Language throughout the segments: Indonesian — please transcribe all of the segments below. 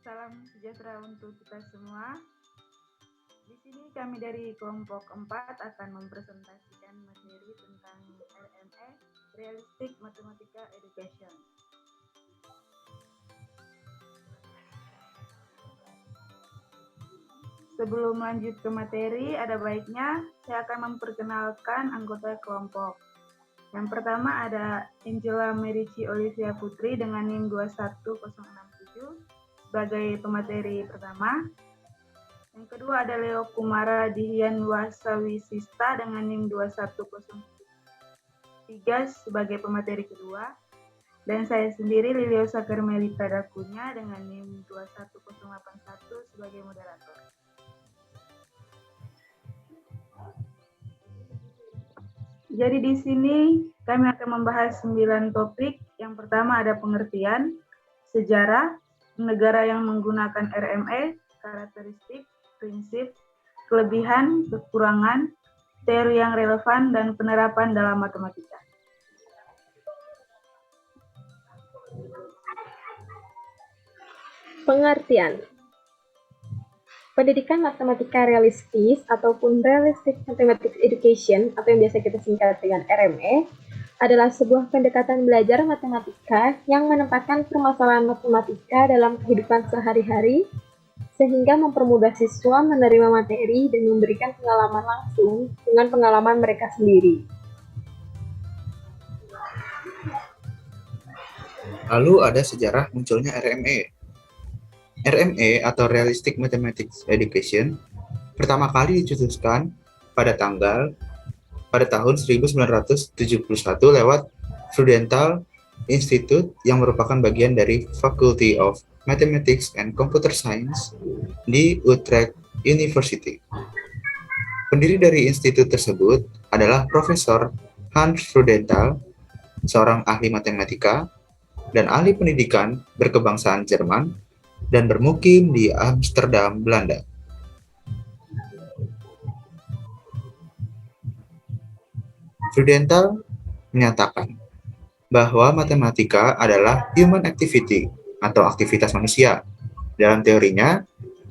Salam sejahtera untuk kita semua. Di sini kami dari kelompok 4 akan mempresentasikan materi tentang RME, Realistic Mathematical Education. Sebelum lanjut ke materi, ada baiknya saya akan memperkenalkan anggota kelompok. Yang pertama ada Angela Merici Olivia Putri dengan NIM 21067 sebagai pemateri pertama. Yang kedua ada Leo Kumara Dihian Wasawisista dengan NIM 21003 sebagai pemateri kedua. Dan saya sendiri Liliosa Karmelita Dakunya dengan NIM 21081 sebagai moderator. Jadi di sini kami akan membahas 9 topik. Yang pertama ada pengertian, sejarah, negara yang menggunakan RME, karakteristik, prinsip, kelebihan, kekurangan, teori yang relevan, dan penerapan dalam matematika. Pengertian. Pendidikan matematika realistis ataupun Realistic Mathematics Education atau yang biasa kita singkat dengan RME adalah sebuah pendekatan belajar matematika yang menempatkan permasalahan matematika dalam kehidupan sehari-hari sehingga mempermudah siswa menerima materi dan memberikan pengalaman langsung dengan pengalaman mereka sendiri. Lalu ada sejarah munculnya RME. RME atau Realistic Mathematics Education pertama kali dicetuskan pada tahun 1971 lewat Prudential Institute yang merupakan bagian dari Faculty of Mathematics and Computer Science di Utrecht University. Pendiri dari institut tersebut adalah Profesor Hans Prudential, seorang ahli matematika dan ahli pendidikan berkebangsaan Jerman dan bermukim di Amsterdam, Belanda. Prudential menyatakan bahwa matematika adalah human activity atau aktivitas manusia. Dalam teorinya,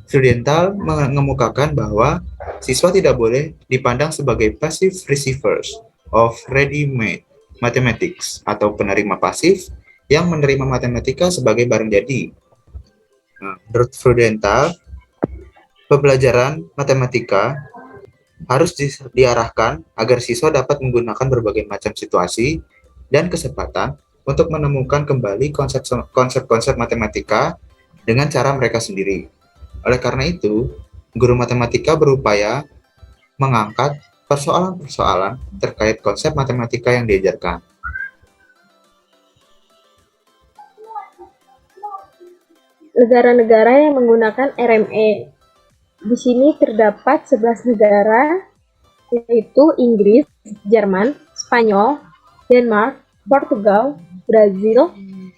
Prudential mengemukakan bahwa siswa tidak boleh dipandang sebagai passive receivers of ready-made mathematics atau penerima pasif yang menerima matematika sebagai barang jadi. Menurut Prudential, pembelajaran matematika harus diarahkan agar siswa dapat menggunakan berbagai macam situasi dan kesempatan untuk menemukan kembali konsep-konsep matematika dengan cara mereka sendiri. Oleh karena itu, guru matematika berupaya mengangkat persoalan-persoalan terkait konsep matematika yang diajarkan. Negara-negara yang menggunakan RME. Di sini terdapat 11 negara, yaitu Inggris, Jerman, Spanyol, Denmark, Portugal, Brazil,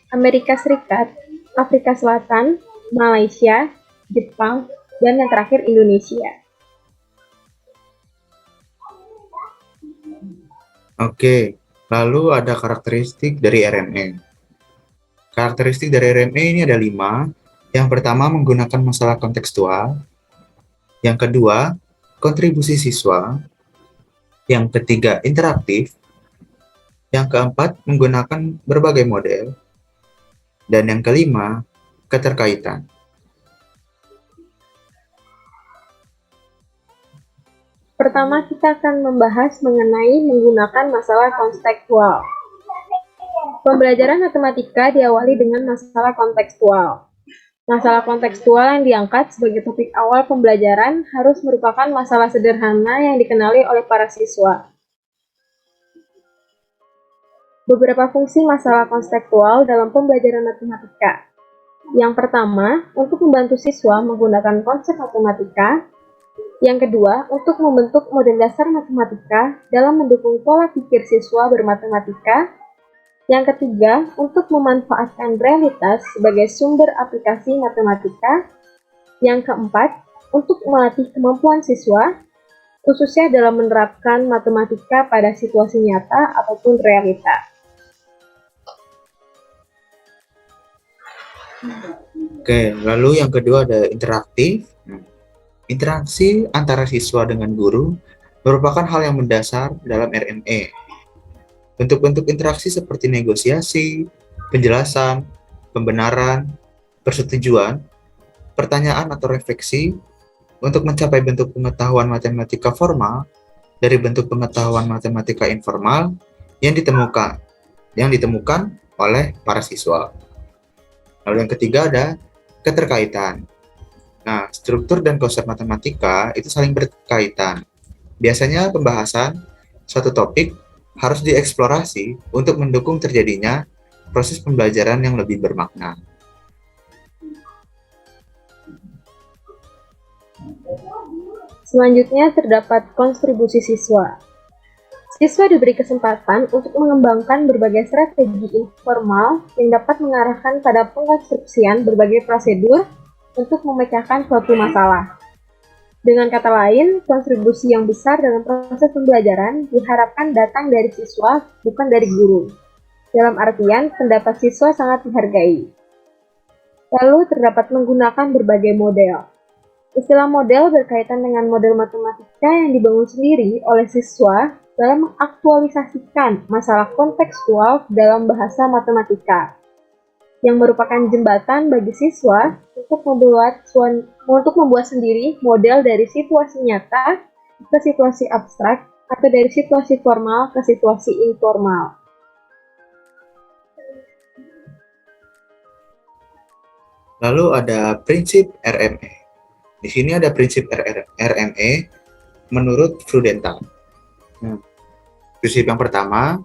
Amerika Serikat, Afrika Selatan, Malaysia, Jepang, dan yang terakhir Indonesia. Oke, lalu ada karakteristik dari RME. Karakteristik dari RME ini ada 5. Yang pertama menggunakan masalah kontekstual. Yang kedua, kontribusi siswa. Yang ketiga, interaktif. Yang keempat, menggunakan berbagai model. Dan yang kelima, keterkaitan. Pertama, kita akan membahas mengenai menggunakan masalah kontekstual. Pembelajaran matematika diawali dengan masalah kontekstual. Masalah kontekstual yang diangkat sebagai topik awal pembelajaran harus merupakan masalah sederhana yang dikenali oleh para siswa. Beberapa fungsi masalah kontekstual dalam pembelajaran matematika. Yang pertama, untuk membantu siswa menggunakan konsep matematika. Yang kedua, untuk membentuk model dasar matematika dalam mendukung pola pikir siswa bermatematika. Yang ketiga, untuk memanfaatkan realitas sebagai sumber aplikasi matematika. Yang keempat, untuk melatih kemampuan siswa. khususnya dalam menerapkan matematika pada situasi nyata ataupun realita. Oke, lalu yang kedua ada interaktif. Interaksi antara siswa dengan guru merupakan hal yang mendasar dalam RME. Bentuk-bentuk interaksi seperti negosiasi, penjelasan, pembenaran, persetujuan, pertanyaan atau refleksi untuk mencapai bentuk pengetahuan matematika formal dari bentuk pengetahuan matematika informal yang ditemukan oleh para siswa. Lalu yang ketiga ada keterkaitan. Nah, struktur dan konsep matematika itu saling berkaitan. Biasanya pembahasan suatu topik harus dieksplorasi untuk mendukung terjadinya proses pembelajaran yang lebih bermakna. Selanjutnya terdapat kontribusi siswa. Siswa diberi kesempatan untuk mengembangkan berbagai strategi informal yang dapat mengarahkan pada pengkonstruksian berbagai prosedur untuk memecahkan suatu masalah. Dengan kata lain, kontribusi yang besar dalam proses pembelajaran diharapkan datang dari siswa, bukan dari guru. Dalam artian, pendapat siswa sangat dihargai. Lalu terdapat menggunakan berbagai model. Istilah model berkaitan dengan model matematika yang dibangun sendiri oleh siswa dalam mengaktualisasikan masalah kontekstual dalam bahasa matematika, yang merupakan jembatan bagi siswa untuk membuat sendiri model dari situasi nyata ke situasi abstrak atau dari situasi formal ke situasi informal. Lalu ada prinsip RME. Di sini ada prinsip RME menurut Freudenthal. Prinsip yang pertama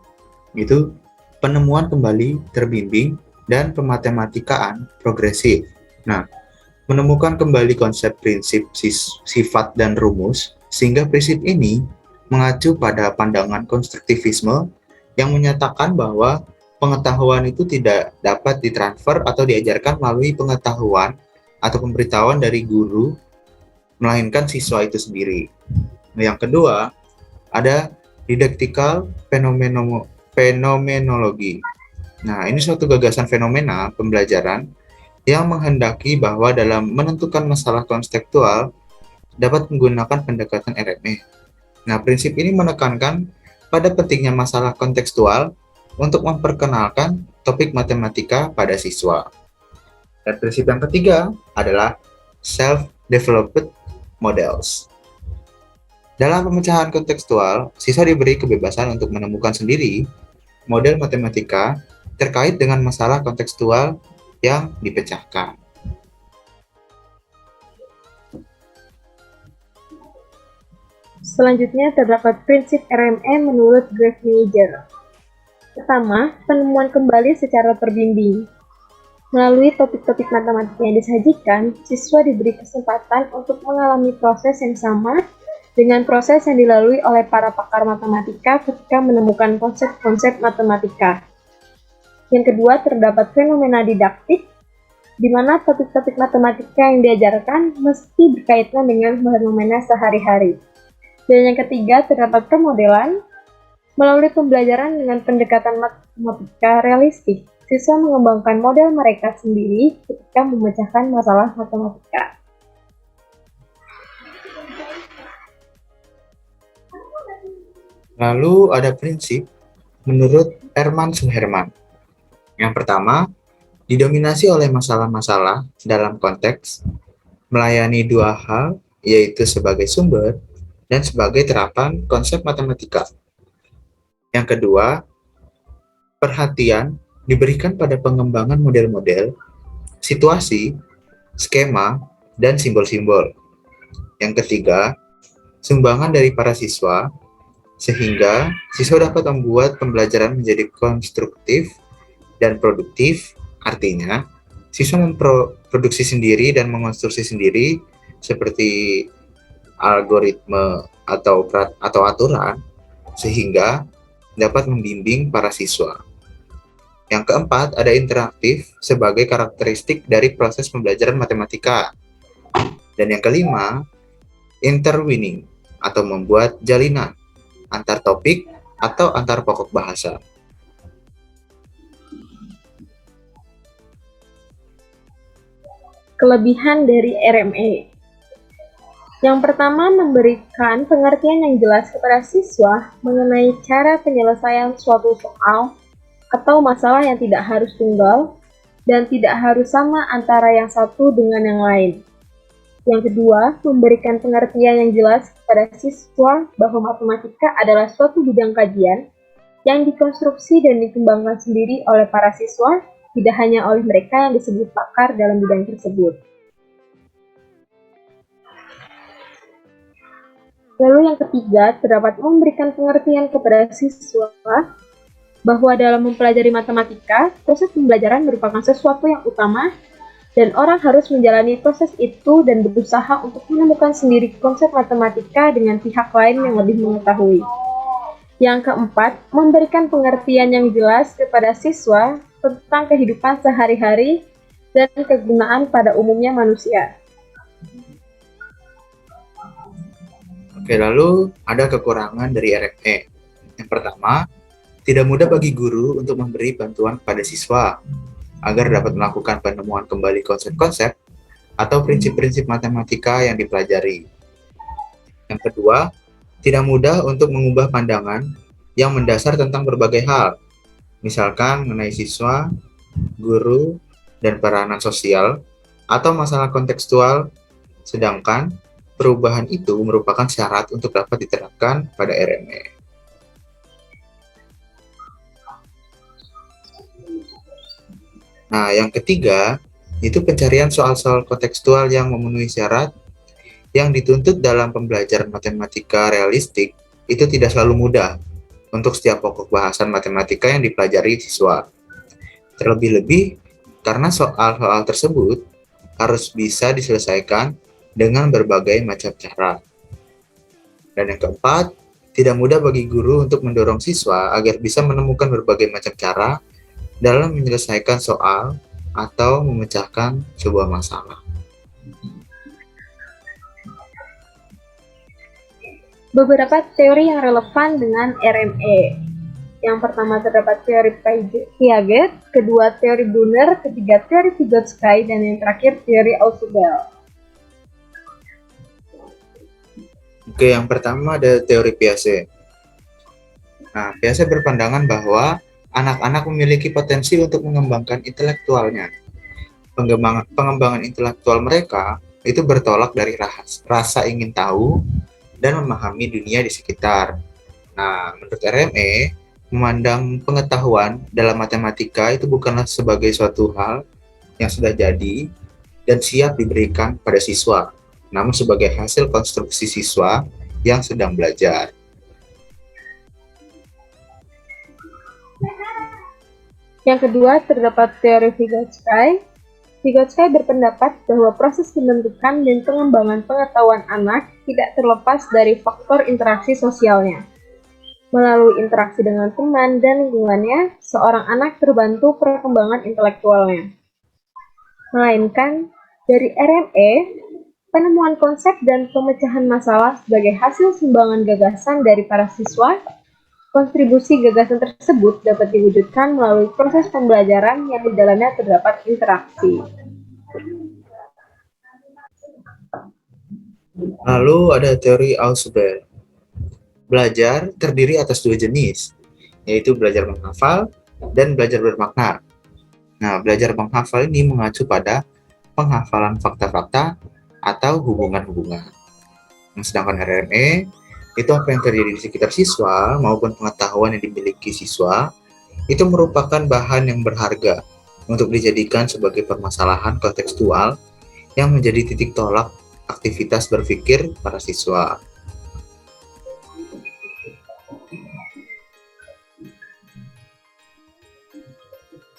itu penemuan kembali terbimbing dan pematematikaan progresif. Nah, menemukan kembali konsep prinsip sifat dan rumus, sehingga prinsip ini mengacu pada pandangan konstruktivisme yang menyatakan bahwa pengetahuan itu tidak dapat ditransfer atau diajarkan melalui pengetahuan atau pemberitahuan dari guru, melainkan siswa itu sendiri. Yang kedua, ada didaktikal fenomenologi. Nah, ini suatu gagasan fenomena pembelajaran yang menghendaki bahwa dalam menentukan masalah konseptual dapat menggunakan pendekatan RME. Nah, prinsip ini menekankan pada pentingnya masalah kontekstual untuk memperkenalkan topik matematika pada siswa. Dan prinsip yang ketiga adalah self-developed models. Dalam pemecahan kontekstual, siswa diberi kebebasan untuk menemukan sendiri model matematika terkait dengan masalah kontekstual yang dipecahkan. Selanjutnya terdapat prinsip RME menurut Grave-Niger. Pertama, penemuan kembali secara terbimbing. Melalui topik-topik matematika yang disajikan, siswa diberi kesempatan untuk mengalami proses yang sama dengan proses yang dilalui oleh para pakar matematika ketika menemukan konsep-konsep matematika. Yang kedua, terdapat fenomena didaktik, di mana topik-topik matematika yang diajarkan mesti berkaitan dengan fenomena sehari-hari. Dan yang ketiga, terdapat pemodelan. Melalui pembelajaran dengan pendekatan matematika realistik, siswa mengembangkan model mereka sendiri ketika memecahkan masalah matematika. Lalu ada prinsip menurut Hermann Suherman. Yang pertama, didominasi oleh masalah-masalah dalam konteks melayani dua hal, yaitu sebagai sumber dan sebagai terapan konsep matematika. Yang kedua, perhatian diberikan pada pengembangan model-model, situasi, skema, dan simbol-simbol. Yang ketiga, sumbangan dari para siswa, sehingga siswa dapat membuat pembelajaran menjadi konstruktif dan produktif. Artinya, siswa memproduksi sendiri dan mengonstruksi sendiri seperti algoritma atau aturan, sehingga dapat membimbing para siswa. Yang keempat, ada interaktif sebagai karakteristik dari proses pembelajaran matematika. Dan yang kelima, interweaving atau membuat jalinan antar topik atau antar pokok bahasa. Kelebihan dari RME. Yang pertama, memberikan pengertian yang jelas kepada siswa mengenai cara penyelesaian suatu soal atau masalah yang tidak harus tunggal dan tidak harus sama antara yang satu dengan yang lain. Yang kedua, memberikan pengertian yang jelas kepada siswa bahwa matematika adalah suatu bidang kajian yang dikonstruksi dan dikembangkan sendiri oleh para siswa, tidak hanya oleh mereka yang disebut pakar dalam bidang tersebut. Lalu yang ketiga, terdapat memberikan pengertian kepada siswa bahwa dalam mempelajari matematika, proses pembelajaran merupakan sesuatu yang utama dan orang harus menjalani proses itu dan berusaha untuk menemukan sendiri konsep matematika dengan pihak lain yang lebih mengetahui. Yang keempat, memberikan pengertian yang jelas kepada siswa tentang kehidupan sehari-hari dan kegunaan pada umumnya manusia. Oke, lalu ada kekurangan dari RME. Yang pertama, tidak mudah bagi guru untuk memberi bantuan kepada siswa agar dapat melakukan penemuan kembali konsep-konsep atau prinsip-prinsip matematika yang dipelajari. Yang kedua, tidak mudah untuk mengubah pandangan yang mendasar tentang berbagai hal, misalkan mengenai siswa, guru, dan peranan sosial, atau masalah kontekstual, sedangkan perubahan itu merupakan syarat untuk dapat diterapkan pada RME. Nah, yang ketiga, itu pencarian soal-soal kontekstual yang memenuhi syarat yang dituntut dalam pembelajaran matematika realistik itu tidak selalu mudah untuk setiap pokok bahasan matematika yang dipelajari siswa. Terlebih-lebih karena soal-soal tersebut harus bisa diselesaikan dengan berbagai macam cara. Dan yang keempat, tidak mudah bagi guru untuk mendorong siswa agar bisa menemukan berbagai macam cara dalam menyelesaikan soal atau memecahkan sebuah masalah. Beberapa teori yang relevan dengan RME. Yang pertama terdapat teori Piaget, kedua teori Brunner, ketiga teori Vygotsky, dan yang terakhir teori Ausubel. Oke, yang pertama ada teori Piaget. Nah, Piaget berpandangan bahwa anak-anak memiliki potensi untuk mengembangkan intelektualnya. Pengembangan intelektual mereka itu bertolak dari rasa ingin tahu dan memahami dunia di sekitar. Nah, menurut RME, memandang pengetahuan dalam matematika itu bukanlah sebagai suatu hal yang sudah jadi dan siap diberikan pada siswa, namun sebagai hasil konstruksi siswa yang sedang belajar. Yang kedua, terdapat teori Vygotsky. Vygotsky berpendapat bahwa proses pembentukan dan pengembangan pengetahuan anak tidak terlepas dari faktor interaksi sosialnya. Melalui interaksi dengan teman dan lingkungannya, seorang anak terbantu perkembangan intelektualnya. Melainkan, dari RME, penemuan konsep dan pemecahan masalah sebagai hasil sumbangan gagasan dari para siswa, kontribusi gagasan tersebut dapat diwujudkan melalui proses pembelajaran yang di dalamnya terdapat interaksi. Lalu ada teori Ausubel. Belajar terdiri atas dua jenis, yaitu belajar menghafal dan belajar bermakna. Nah, belajar menghafal ini mengacu pada penghafalan fakta-fakta atau hubungan-hubungan. Sedangkan RME itu apa yang terjadi di sekitar siswa maupun pengetahuan yang dimiliki siswa itu merupakan bahan yang berharga untuk dijadikan sebagai permasalahan kontekstual yang menjadi titik tolak aktivitas berpikir para siswa.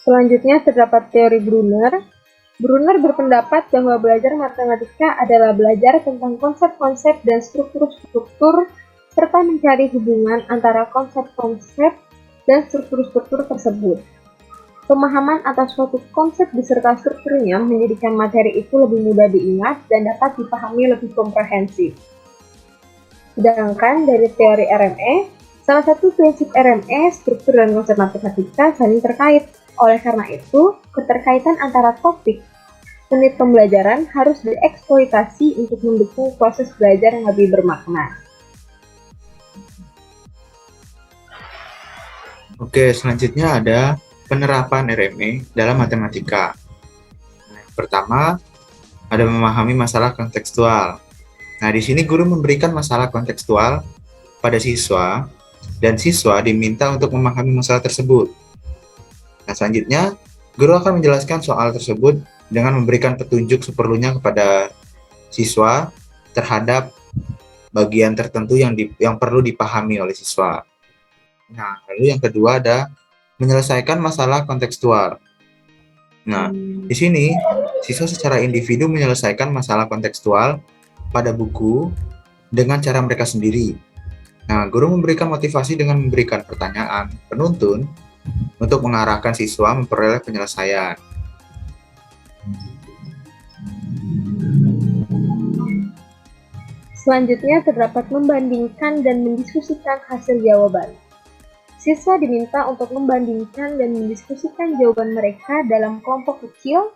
Selanjutnya terdapat teori Brunner. Brunner berpendapat bahwa belajar matematika adalah belajar tentang konsep-konsep dan struktur-struktur serta mencari hubungan antara konsep-konsep dan struktur-struktur tersebut. Pemahaman atas suatu konsep beserta strukturnya menjadikan materi itu lebih mudah diingat dan dapat dipahami lebih komprehensif. Sedangkan dari teori RME, salah satu prinsip RME, struktur dan konsep matematika saling terkait. Oleh karena itu, keterkaitan antara topik unit pembelajaran harus dieksploitasi untuk mendukung proses belajar yang lebih bermakna. Oke, selanjutnya ada penerapan RME dalam matematika. Pertama, ada memahami masalah kontekstual. Nah, di sini guru memberikan masalah kontekstual pada siswa, dan siswa diminta untuk memahami masalah tersebut. Nah, selanjutnya, guru akan menjelaskan soal tersebut dengan memberikan petunjuk seperlunya kepada siswa terhadap bagian tertentu yang perlu dipahami oleh siswa. Nah, lalu yang kedua ada menyelesaikan masalah kontekstual. Nah, di sini siswa secara individu menyelesaikan masalah kontekstual pada buku dengan cara mereka sendiri. Nah, guru memberikan motivasi dengan memberikan pertanyaan penuntun untuk mengarahkan siswa memperoleh penyelesaian. Selanjutnya terdapat membandingkan dan mendiskusikan hasil jawaban. Siswa diminta untuk membandingkan dan mendiskusikan jawaban mereka dalam kelompok kecil.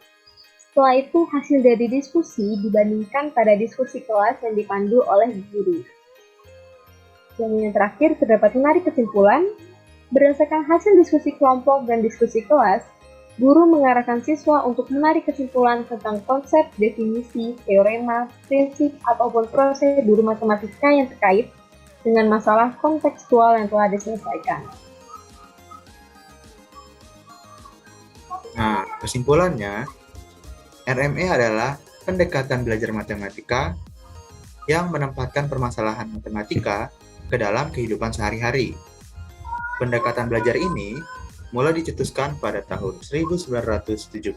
Setelah itu, hasil dari diskusi dibandingkan pada diskusi kelas yang dipandu oleh guru. Dan yang terakhir, terdapat menarik kesimpulan. Berdasarkan hasil diskusi kelompok dan diskusi kelas, guru mengarahkan siswa untuk menarik kesimpulan tentang konsep, definisi, teorema, prinsip, ataupun prosedur matematika yang terkait dengan masalah kontekstual yang telah diselesaikan. Nah, kesimpulannya, RME adalah pendekatan belajar matematika yang menempatkan permasalahan matematika ke dalam kehidupan sehari-hari. Pendekatan belajar ini mulai dicetuskan pada tahun 1971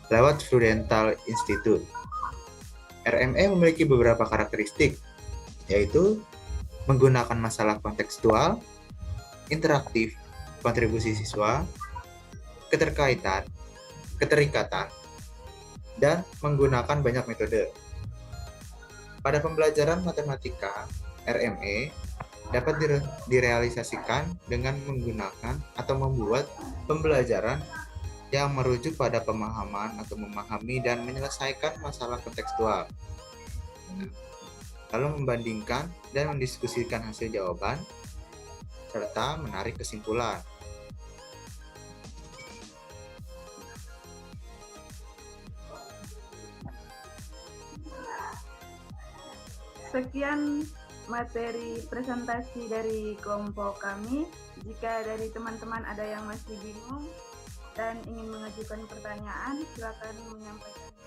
lewat Freudenthal Institute. RME memiliki beberapa karakteristik, yaitu menggunakan masalah kontekstual, interaktif, kontribusi siswa, keterikatan, dan menggunakan banyak metode. Pada pembelajaran matematika, RME dapat direalisasikan dengan menggunakan atau membuat pembelajaran yang merujuk pada pemahaman atau memahami dan menyelesaikan masalah kontekstual. Lalu membandingkan dan mendiskusikan hasil jawaban, serta menarik kesimpulan. Sekian materi presentasi dari kelompok kami. Jika dari teman-teman ada yang masih bingung dan ingin mengajukan pertanyaan, silakan menyampaikan.